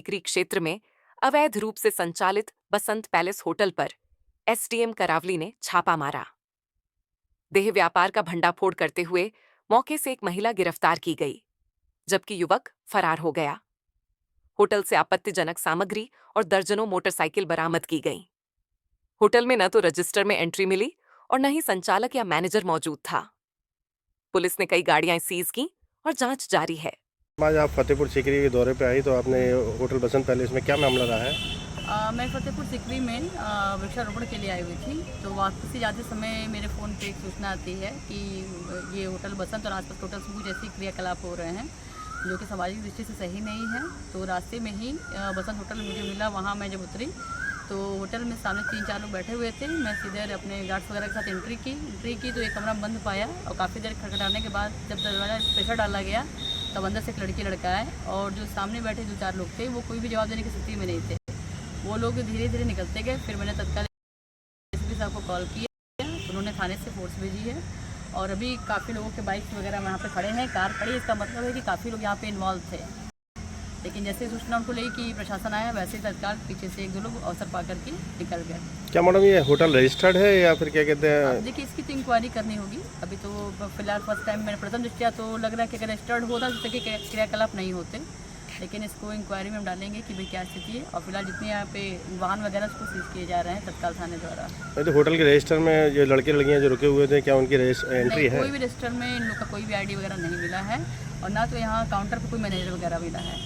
सीकरी क्षेत्र में अवैध रूप से संचालित बसंत पैलेस होटल पर एसडीएम करावली ने छापा मारा। देह व्यापार का भंडाफोड़ करते हुए मौके से एक महिला गिरफ्तार की गई, जबकि युवक फरार हो गया। होटल से आपत्तिजनक सामग्री और दर्जनों मोटरसाइकिल बरामद की गईं। होटल में न तो रजिस्टर में एंट्री मिली और न ही संचालक या मैनेजर मौजूद था। पुलिस ने कई गाड़ियां सीज की और जांच जारी है। आज आप फतेहपुर सीकरी के दौरे पे आई तो आपने होटल बसंत पैलेस में क्या मामला रहा है? मैं फतेहपुर सीकरी में वृक्षारोपण के लिए आई हुई थी, तो वापसी जाते समय मेरे फ़ोन पे एक सूचना आती है कि ये होटल बसंत और आसपास होटल्स में कुछ ऐसे क्रियाकलाप हो रहे हैं जो कि सामाजिक दृष्टि से सही नहीं है। तो रास्ते में ही बसंत होटल मुझे मिला। वहाँ मैं जब उतरी तो होटल में सामने 3-4 लोग बैठे हुए थे। मैं सीधे अपने गार्ड्स वगैरह के साथ एंट्री की तो एक कमरा बंद पाया और काफ़ी देर खटखटाने के बाद जब दरवाज़ा प्रेशर डाला गया तब अंदर से एक लड़की लड़का आए और जो सामने बैठे 2-4 लोग थे वो कोई भी जवाब देने की स्थिति में नहीं थे। वो लोग धीरे धीरे निकलते गए। फिर मैंने तत्काल एसपी साहब को कॉल किया, उन्होंने थाने से फोर्स भेजी है और अभी काफ़ी लोगों के बाइक्स वगैरह यहाँ पे खड़े हैं, कार खड़ी है। इसका मतलब है कि काफ़ी लोग यहाँ पे इन्वॉल्व थे, लेकिन जैसे सूचना उनको लगी कि प्रशासन आया वैसे ही तत्काल पीछे से 1-2 लोग अवसर पा करके निकल गए। क्या मैडम ये होटल रजिस्टर्ड है या फिर क्या कहते हैं? देखिए, इसकी तो इंक्वायरी करनी होगी। अभी तो फिलहाल फर्स्ट टाइम मैंने प्रथम दृष्टया तो लग रहा है कि अगर रजिस्टर्ड होता तो इसके क्रियाकलाप नहीं होते, लेकिन इसको इंक्वायरी में हम डालेंगे कि भाई क्या स्थिति है। और फिलहाल जितने यहाँ पे वाहन वगैरह उसको सीज किए जा रहे हैं तत्काल थाने द्वारा। तो होटल के रजिस्टर में जो लड़के लड़कियाँ जो रुके हुए थे क्या उनकी एंट्री है? कोई भी रजिस्टर में इन लोग का कोई भी आईडी वगैरह नहीं मिला है और ना तो यहाँ काउंटर पर कोई मैनेजर वगैरह मिला है।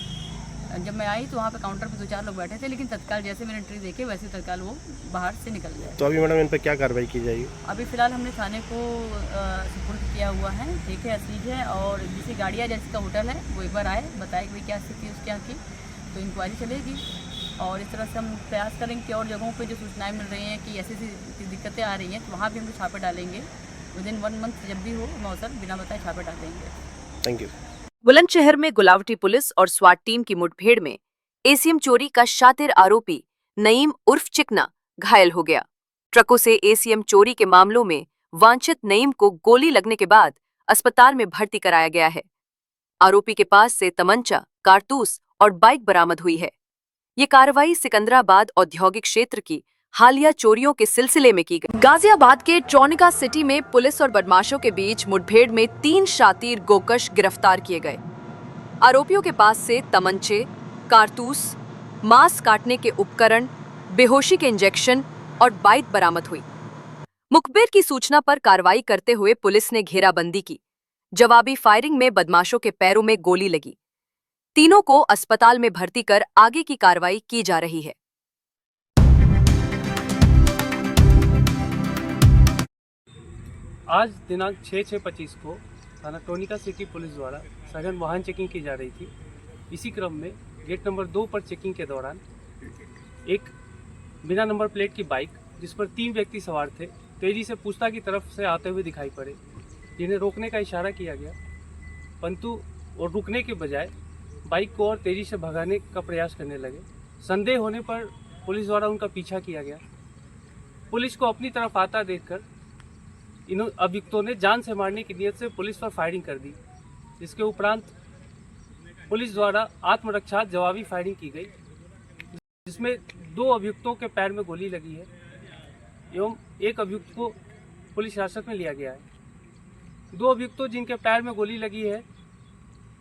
जब मैं आई तो वहाँ पे काउंटर पे 2-4 लोग बैठे थे, लेकिन तत्काल जैसे मैंने एंट्री देखी वैसे तत्काल वो बाहर से निकल गए। तो अभी मैडम इन पर क्या कार्रवाई की जाएगी? अभी फ़िलहाल हमने थाने को सुपुर्द किया हुआ है, ठीक है, असलीज है। और जिसकी गाड़ियाँ जिसका होटल है वो एक बार आए, बताए कि भाई क्या स्थिति है उसके यहाँ की, तो इंक्वायरी चलेगी। और इस तरह से हम प्रयास करेंगे कि और जगहों पे जो सूचनाएं मिल रही हैं कि ऐसी दिक्कतें आ रही हैं तो वहाँ भी हम छापे डालेंगे। विदिन 1 मंथ जब भी हो हम अवसर बिना बताए छापे डालेंगे। Thank you. बुलंदशहर में गुलावटी पुलिस और स्वाट टीम की मुठभेड़ में एसीएम चोरी का शातिर आरोपी नईम उर्फ चिकना घायल हो गया। ट्रकों से एसीएम चोरी के मामलों में वांछित नईम को गोली लगने के बाद अस्पताल में भर्ती कराया गया है। आरोपी के पास से तमंचा, कारतूस और बाइक बरामद हुई है। ये कार्रवाई सिकंदराबाद औद्योगिक क्षेत्र की हालिया चोरियों के सिलसिले में की गई। गाजियाबाद के ट्रोनिका सिटी में पुलिस और बदमाशों के बीच मुठभेड़ में 3 शातिर गोकश गिरफ्तार किए गए। आरोपियों के पास से तमंचे, कारतूस, मांस काटने के उपकरण, बेहोशी के इंजेक्शन और बाइक बरामद हुई। मुखबिर की सूचना पर कार्रवाई करते हुए पुलिस ने घेराबंदी की। जवाबी फायरिंग में बदमाशों के पैरों में गोली लगी। तीनों को अस्पताल में भर्ती कर आगे की कार्रवाई की जा रही है। आज दिनांक 6/6/25 को थाना टोनिका सिटी पुलिस द्वारा सघन वाहन चेकिंग की जा रही थी। इसी क्रम में गेट नंबर 2 पर चेकिंग के दौरान एक बिना नंबर प्लेट की बाइक जिस पर 3 व्यक्ति सवार थे तेजी से पूस्ता की तरफ से आते हुए दिखाई पड़े, जिन्हें रोकने का इशारा किया गया, परंतु और रुकने के बजाय बाइक को और तेजी से भगाने का प्रयास करने लगे। संदेह होने पर पुलिस द्वारा उनका पीछा किया गया। पुलिस को अपनी तरफ आता देखकर इन अभियुक्तों ने जान से मारने की नीयत से पुलिस पर फायरिंग कर दी, जिसके उपरांत पुलिस द्वारा आत्मरक्षा जवाबी फायरिंग की गई, जिसमें 2 अभियुक्तों के पैर में गोली लगी है एवं एक अभियुक्त को पुलिस हिरासत में लिया गया है। 2 अभियुक्तों जिनके पैर में गोली लगी है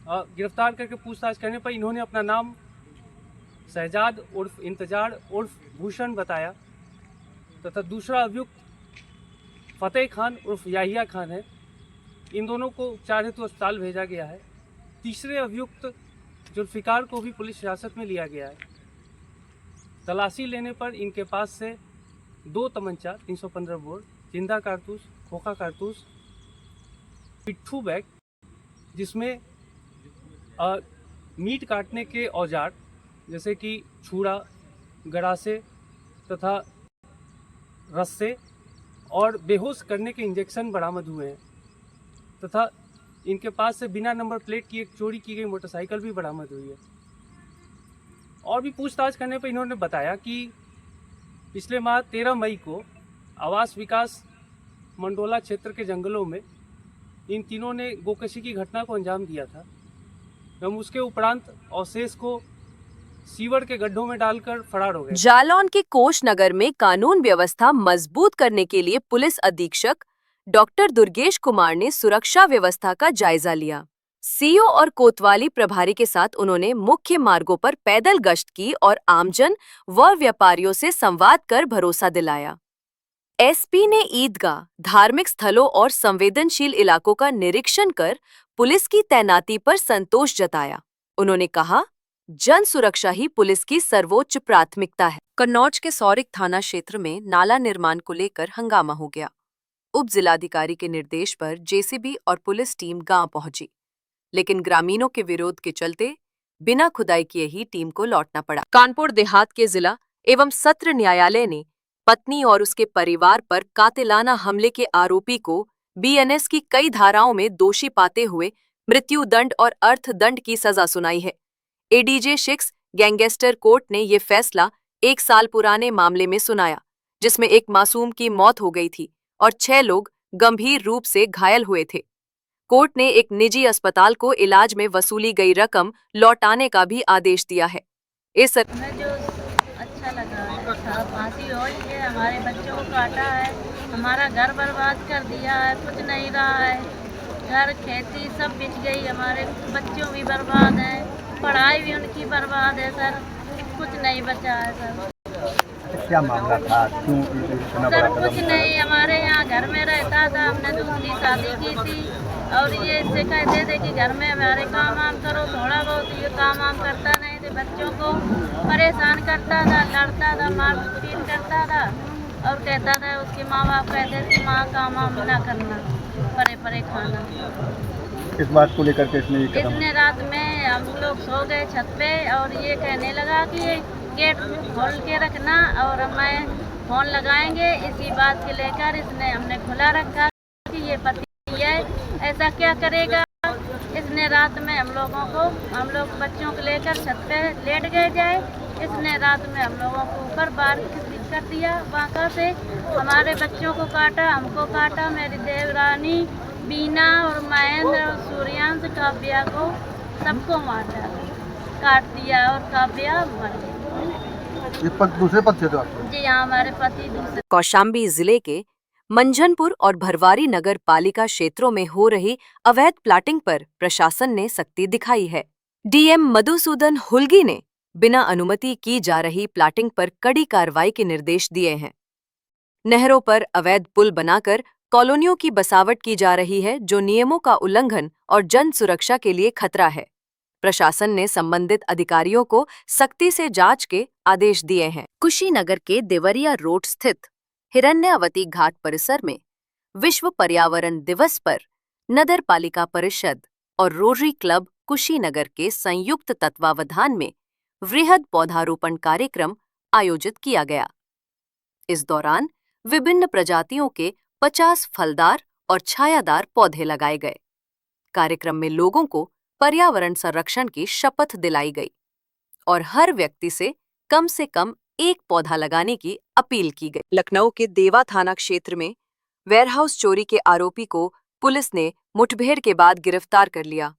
गिरफ्तार करके पूछताछ करने पर इन्होंने अपना नाम शहजाद उर्फ इंतजार उर्फ भूषण बताया तथा दूसरा अभियुक्त फतेह खान उर्फ याहिया खान है। इन दोनों को उपचार हेतु अस्पताल भेजा गया है। तीसरे अभियुक्त जुल्फिकार को भी पुलिस हिरासत में लिया गया है। तलाशी लेने पर इनके पास से 2 तमंचा, 315 बोर, जिंदा कारतूस, खोखा कारतूस, पिट्ठू बैग जिसमें मीट काटने के औजार जैसे कि छुरा, गरासे तथा रस्से और बेहोश करने के इंजेक्शन बरामद हुए हैं तथा इनके पास से बिना नंबर प्लेट की एक चोरी की गई मोटरसाइकिल भी बरामद हुई है। और भी पूछताछ करने पर इन्होंने बताया कि पिछले माह 13 मई को आवास विकास मंडोला क्षेत्र के जंगलों में इन तीनों ने गोकशी की घटना को अंजाम दिया था एवं उसके उपरांत अवशेष को सीवर के गड्ढों में डालकर फरार हो गए। जालौन के कोषनगर में कानून व्यवस्था मजबूत करने के लिए पुलिस अधीक्षक डॉक्टर दुर्गेश कुमार ने सुरक्षा व्यवस्था का जायजा लिया। सीओ और कोतवाली प्रभारी के साथ उन्होंने मुख्य मार्गों पर पैदल गश्त की और आमजन व व्यापारियों से संवाद कर भरोसा दिलाया। एसपी ने ईदगाह, धार्मिक स्थलों और संवेदनशील इलाकों का निरीक्षण कर पुलिस की तैनाती पर संतोष जताया। उन्होंने कहा, जन सुरक्षा ही पुलिस की सर्वोच्च प्राथमिकता है। कन्नौज के सौरिक थाना क्षेत्र में नाला निर्माण को लेकर हंगामा हो गया। उप जिलाधिकारी के निर्देश पर जेसीबी और पुलिस टीम गांव पहुंची, लेकिन ग्रामीणों के विरोध के चलते बिना खुदाई किए ही टीम को लौटना पड़ा। कानपुर देहात के जिला एवं सत्र न्यायालय ने पत्नी और उसके परिवार पर कातिलाना हमले के आरोपी को बीएनएस की कई धाराओं में दोषी पाते हुए मृत्युदंड और अर्थदंड की सजा सुनाई है। एडीजे 6 गैंगस्टर कोर्ट ने ये फैसला 1 साल पुराने मामले में सुनाया, जिसमें एक मासूम की मौत हो गई थी और 6 लोग गंभीर रूप से घायल हुए थे। कोर्ट ने एक निजी अस्पताल को इलाज में वसूली गई रकम लौटाने का भी आदेश दिया है। इस हमें जो अच्छा लगा था, फांसी हो ये हमारे बच्चों को काटा है, हमारा घर बर्बाद कर दिया है, कुछ नहीं रहा है, घर खेती सब बिक गई, हमारे बच्चों भी बर्बाद हैं, पढ़ाई भी उनकी बर्बाद है सर, कुछ नहीं बचा है सर। क्या मामला था, क्यों इतना सर बड़ा कुछ नहीं, हमारे यहाँ घर में रहता था, हमने दूसरी शादी की थी और ये इससे कहते थे कि घर में हमारे काम वाम करो, थोड़ा बहुत ये काम वाम करता नहीं थे, बच्चों को परेशान करता था, लड़ता था, मार पीट करता था और कहता था उसके माँ बाप कहते थे माँ काम वाम ना करना, परे परे खाना। इस बात को लेकर के इसने ये कदम इसने रात में हम लोग सो गए छत पे और ये कहने लगा कि गेट खोल के रखना और हमें फोन लगाएंगे, इसी बात के लेकर इसने हमने खुला रखा कि ये पति है, ऐसा क्या करेगा। इसने रात में हम लोग बच्चों को लेकर छत पे लेट गए जाए, इसने रात में हम लोगों को ऊपर बार कर दिया, बांका से हमारे बच्चों को काटा, हमको काटा, मेरी देवरानी बीना और महेंद्र और सूर्यांश काव्या को सबको मार डाला, काट दिया और काव्या मर गई। ये दूसरे पद से तो आपको जी हाँ, हमारे पति दूसरे। कौशाम्बी जिले के मंझनपुर और भरवारी नगर पालिका क्षेत्रों में हो रही अवैध प्लाटिंग पर प्रशासन ने सख्ती दिखाई है। डीएम मधुसूदन हुल्गी ने बिना अनुमति की जा रही प्लाटिंग पर कड़ी कार्रवाई के निर्देश दिए हैं। नहरों पर अवैध पुल बनाकर कॉलोनियों की बसावट की जा रही है, जो नियमों का उल्लंघन और जन सुरक्षा के लिए खतरा है। प्रशासन ने संबंधित अधिकारियों को सख्ती से जांच के आदेश दिए हैं। कुशीनगर के देवरिया रोड स्थित हिरण्यावती घाट परिसर में विश्व पर्यावरण दिवस पर नगर पालिका परिषद और रोटरी क्लब कुशीनगर के संयुक्त तत्वावधान में वृहद पौधारोपण कार्यक्रम आयोजित किया गया। इस दौरान विभिन्न प्रजातियों के 50 फलदार और छायादार पौधे लगाए गए। कार्यक्रम में लोगों को पर्यावरण संरक्षण की शपथ दिलाई गई और हर व्यक्ति से कम 1 पौधा लगाने की अपील की गई। लखनऊ के देवा थाना क्षेत्र में वेयरहाउस चोरी के आरोपी को पुलिस ने मुठभेड़ के बाद गिरफ्तार कर लिया।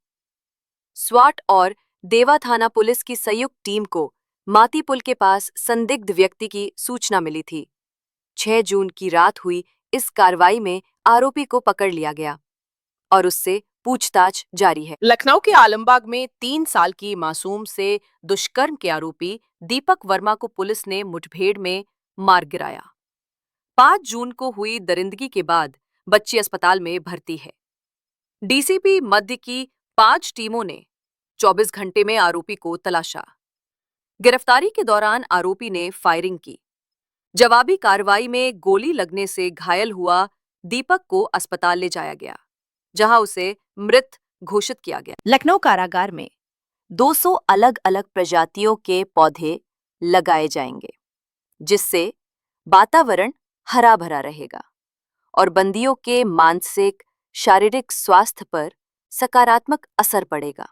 स्वाट और देवा थाना पुलिस की संयुक्त टीम को माती पुल के पास संदिग्ध व्यक्ति की सूचना मिली थी। 6 जून की रात हुई इस कार्रवाई में आरोपी को पकड़ लिया गया और उससे पूछताछ जारी है। लखनऊ के आलमबाग में 3 साल की मासूम से दुष्कर्म के आरोपी दीपक वर्मा को पुलिस ने मुठभेड़ में मार गिराया। 5 जून को हुई दरिंदगी के बाद बच्ची अस्पताल में भर्ती है। डीसीपी मध्य की 5 टीमों ने 24 घंटे में आरोपी को तलाशा। गिरफ्तारी के दौरान आरोपी ने फायरिंग की। जवाबी कार्रवाई में गोली लगने से घायल हुआ दीपक को अस्पताल ले जाया गया, जहां उसे मृत घोषित किया गया। लखनऊ कारागार में 200 अलग अलग प्रजातियों के पौधे लगाए जाएंगे, जिससे वातावरण हरा भरा रहेगा और बंदियों के मानसिक शारीरिक स्वास्थ्य पर सकारात्मक असर पड़ेगा।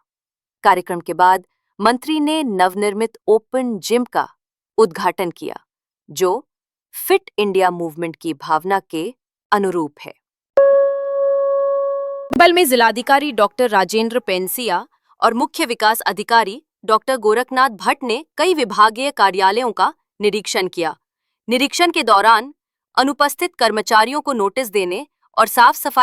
कार्यक्रम के बाद मंत्री ने नवनिर्मित ओपन जिम का उद्घाटन किया, जो फिट इंडिया मूवमेंट की भावना के अनुरूप है। बल में जिलाधिकारी डॉक्टर राजेंद्र पेंसिया और मुख्य विकास अधिकारी डॉक्टर गोरखनाथ भट्ट ने कई विभागीय कार्यालयों का निरीक्षण किया। निरीक्षण के दौरान अनुपस्थित कर्मचारियों को नोटिस देने और साफ सफाई